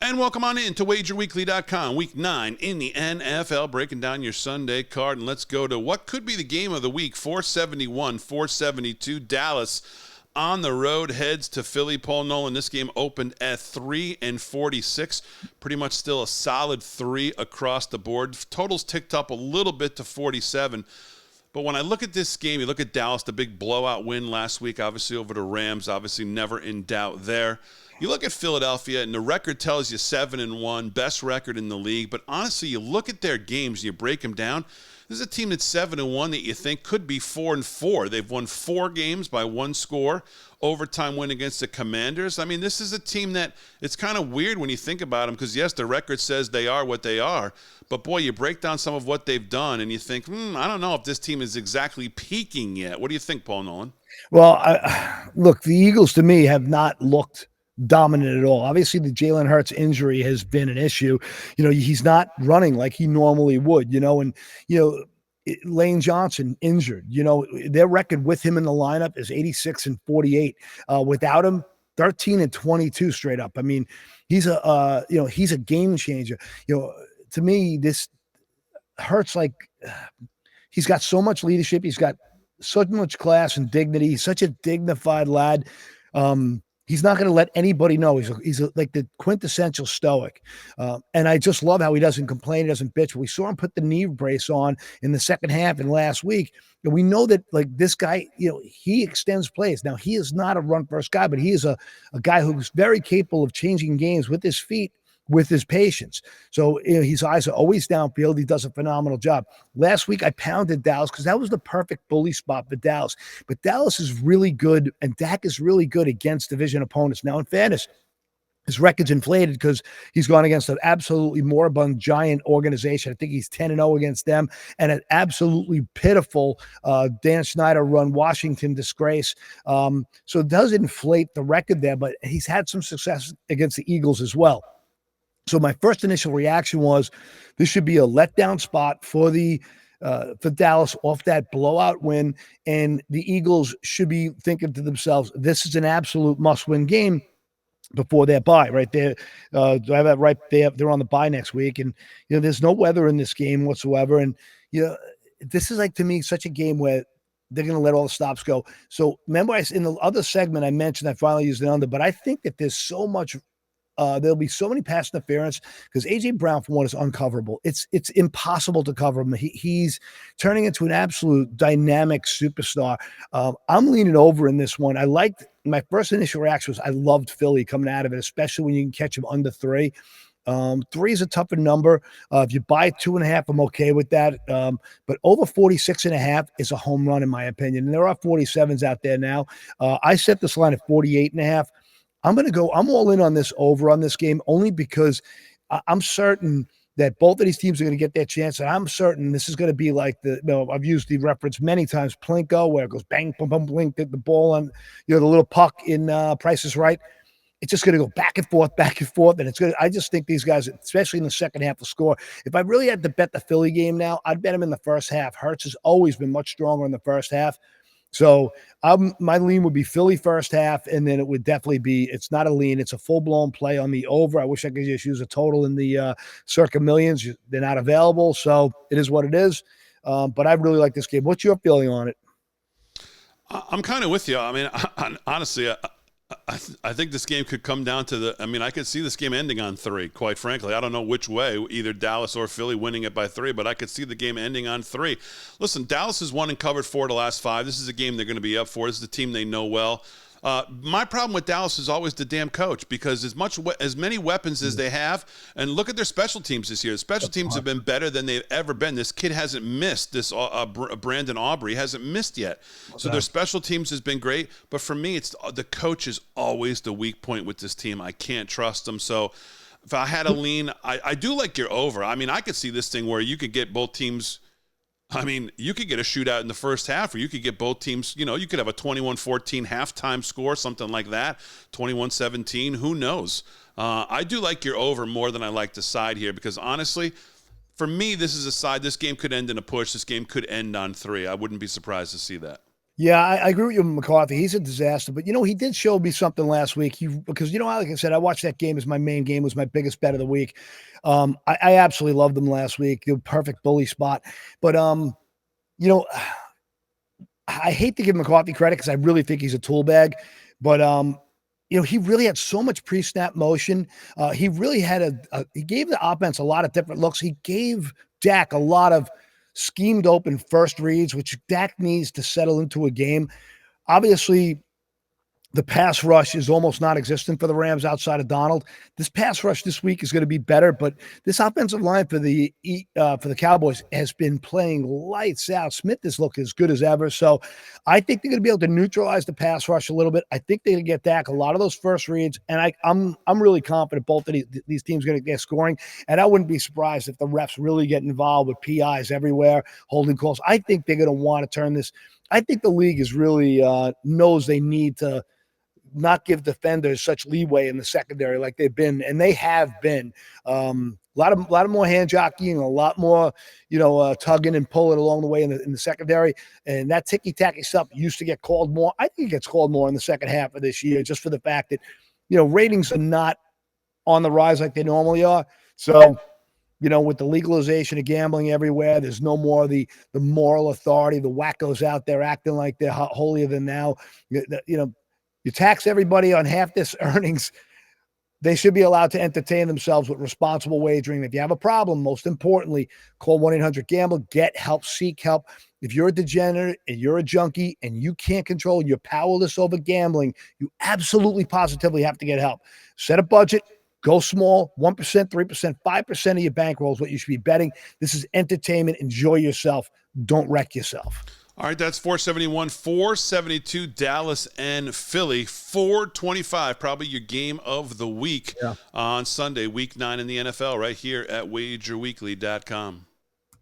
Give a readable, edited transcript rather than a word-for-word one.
And welcome on in to WagerWeekly.com. Week 9 in the NFL, breaking down your Sunday card. And let's go to what could be the game of the week. 471, 472. Dallas on the road heads to Philly. Paul Nolan, this game opened at 3-46. Pretty much still a solid 3 across the board. Totals ticked up a little bit to 47. But when I look at this game, you look at Dallas, the big blowout win last week, obviously over the Rams, obviously never in doubt there. You look at Philadelphia, and the record tells you 7-1, best record in the league. But honestly, you look at their games, and you break them down. This is a team that's 7-1 that you think could be 4-4. They've won 4 games by 1 score. Overtime win against the Commanders. I mean, this is a team that it's kind of weird when you think about them because, yes, the record says they are what they are. But, boy, you break down some of what they've done, and you think, I don't know if this team is exactly peaking yet. What do you think, Paul Nolan? Well, look, the Eagles, to me, have not looked dominant at all. Obviously, the Jalen Hurts injury has been an issue. He's not running like he normally would, Lane Johnson injured. Their record with him in the lineup is 86-48. Without him, 13-22 straight up. I mean, he's a game changer. To me, this Hurts, like, he's got so much leadership. He's got so much class and dignity. He's such a dignified lad. He's not going to let anybody know. He's like the quintessential stoic. And I just love how he doesn't complain, he doesn't bitch. We saw him put the knee brace on in the second half and last week. And we know that, like, this guy, he extends plays. Now, he is not a run-first guy, but he is a guy who's very capable of changing games with his feet, with his patience. So his eyes are always downfield. He does a phenomenal job. Last week, I pounded Dallas because that was the perfect bully spot for Dallas. But Dallas is really good, and Dak is really good against division opponents. Now, in fairness, his record's inflated because he's gone against an absolutely moribund giant organization. I think he's 10-0 against them, and an absolutely pitiful Dan Snyder run Washington disgrace. So it does inflate the record there, but he's had some success against the Eagles as well. So my first initial reaction was this should be a letdown spot for Dallas off that blowout win, and the Eagles should be thinking to themselves, this is an absolute must-win game before their bye, right there. Do I have that right? They're on the bye next week, and there's no weather in this game whatsoever, and this is, like, to me, such a game where they're going to let all the stops go. So remember, in the other segment I mentioned I finally used it under, but I think that there's so much. There'll be so many pass interference because A.J. Brown, for one, is uncoverable. It's impossible to cover him. He's turning into an absolute dynamic superstar. I'm leaning over in this one. My first initial reaction was I loved Philly coming out of it, especially when you can catch him under 3. 3 is a tougher number. If you buy 2.5, I'm okay with that. But over 46.5 is a home run, in my opinion. And there are 47s out there now. I set this line at 48.5. I'm all in on this over on this game only because I'm certain that both of these teams are going to get their chance. And I'm certain this is going to be like I've used the reference many times, Plinko, where it goes bang, boom, boom, blink, the ball on, the little puck in Price is Right. It's just going to go back and forth. And it's good. I just think these guys, especially in the second half, will score. If I really had to bet the Philly game now, I'd bet them in the first half. Hurts has always been much stronger in the first half. So my lean would be Philly first half, and then it would definitely be, it's not a lean, it's a full-blown play on the over. I wish I could just use a total in the circa millions. They're not available, so it is what it is. But I really like this game. What's your feeling on it? I'm kind of with you. I mean, honestly, I think this game could come down to I could see this game ending on 3, quite frankly. I don't know which way, either Dallas or Philly winning it by 3, but I could see the game ending on 3. Listen, Dallas has won and covered 4 the last 5. This is a game they're going to be up for. This is a team they know well. My problem with Dallas is always the damn coach, because as many weapons as they have, and look at their special teams this year. The special teams have been better than they've ever been. This kid hasn't missed. This Brandon Aubrey hasn't missed yet. So their special teams has been great. But for me, it's the coach is always the weak point with this team. I can't trust them. So if I had a lean, I do like your over. I mean, I could see this thing where you could get both teams. I mean, you could get a shootout in the first half, or you could get both teams, you could have a 21-14 halftime score, something like that, 21-17, who knows? I do like your over more than I like the side here, because honestly, for me, this is a side, this game could end in a push, this game could end on 3. I wouldn't be surprised to see that. Yeah, I agree with you, McCarthy. He's a disaster, but he did show me something last week. Because like I said, I watched that game as my main game, was my biggest bet of the week. I absolutely loved them last week. The perfect bully spot, but you know, I hate to give McCarthy credit because I really think he's a tool bag, but he really had so much pre-snap motion. He really had he gave the offense a lot of different looks. He gave Dak a lot of schemed open first reads, which Dak needs to settle into a game. Obviously, the pass rush is almost non-existent for the Rams outside of Donald. This pass rush this week is going to be better, but this offensive line for the Cowboys has been playing lights out. Smith has looked as good as ever, so I think they're going to be able to neutralize the pass rush a little bit. I think they're going to get Dak a lot of those first reads, and I'm really confident both of these teams are going to get scoring. And I wouldn't be surprised if the refs really get involved with PIs everywhere, holding calls. I think they're going to want to turn this. I think the league is really knows they need to not give defenders such leeway in the secondary like they've been, and they have been. A lot of more hand jockeying, a lot more, tugging and pulling along the way in the secondary, and that ticky tacky stuff used to get called more. I think it gets called more in the second half of this year, just for the fact that ratings are not on the rise like they normally are. So, with the legalization of gambling everywhere, there's no more the moral authority, the wackos out there acting like they're holier than thou. You tax everybody on half this earnings. They should be allowed to entertain themselves with responsible wagering. If you have a problem, most importantly, call 1-800-GAMBLE, get help, seek help. If you're a degenerate and you're a junkie and you can't control, you're powerless over gambling, you absolutely positively have to get help. Set a budget, go small, 1%, 3%, 5% of your bankroll is what you should be betting. This is entertainment. Enjoy yourself. Don't wreck yourself. All right, that's 471, 472, Dallas and Philly. 425, probably your game of the week on Sunday, week 9 in the NFL, right here at wagerweekly.com.